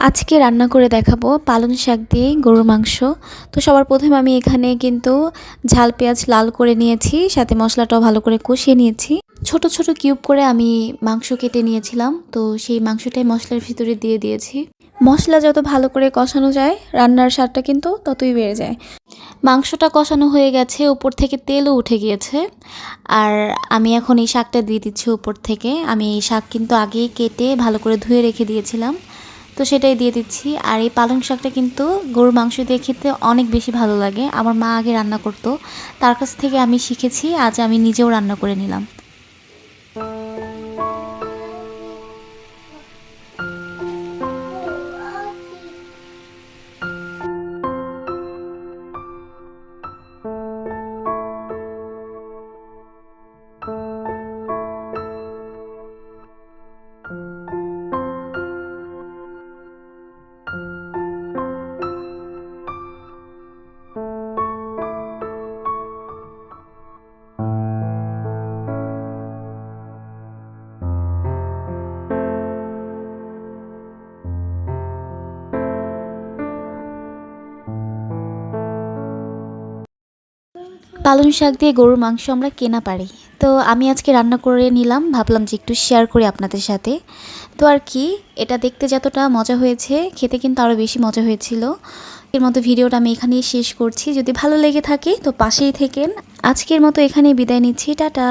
আজকে রান্না করে দেখাবো পালং শাক দিয়ে গরুর মাংস। তো সবার প্রথমে আমি এখানে কিন্তু ঝাল পেঁয়াজ লাল করে নিয়েছি, সাথে মশলাটাও ভালো করে কষিয়ে নিয়েছি। ছোট ছোট কিউব করে আমি মাংস কেটে নিয়েছিলাম, তো সেই মাংসটাই মশলার ভিতরে দিয়ে দিয়েছি। মশলা যত ভালো করে কষানো যায় রান্নার স্বাদটা কিন্তু ততই বেড়ে যায়। মাংসটা কষানো হয়ে গেছে, উপর থেকে তেলও উঠে গিয়েছে। আর আমি এখন এই শাকটা দিয়ে দিচ্ছি উপর থেকে। আমি এই শাক কিন্তু আগেই কেটে ভালো করে ধুয়ে রেখে দিয়েছিলাম, তো সেটাই দিয়ে দিচ্ছি। আর এই পালং শাকটা কিন্তু গরুর মাংস দিয়ে খেতে অনেক বেশি ভালো লাগে। আমার মা আগে রান্না করতো, তার কাছ থেকে আমি শিখেছি, আজ আমি নিজেও রান্না করে নিলাম। পালং শাক দিয়ে গরুর মাংস আমরা কেনা পারি, তো আমি আজকে রান্না করে নিলাম, ভাবলাম যে একটু শেয়ার করি আপনাদের সাথে। তো আর কি, এটা দেখতে যতটা মজা হয়েছে খেতে কিন্তু আরও বেশি মজা হয়েছিল। এর মতো ভিডিওটা আমি এখানেই শেষ করছি। যদি ভালো লেগে থাকে তো পাশেই থেকেন। আজকের মতো এখানেই বিদায় নিচ্ছি, টাটা।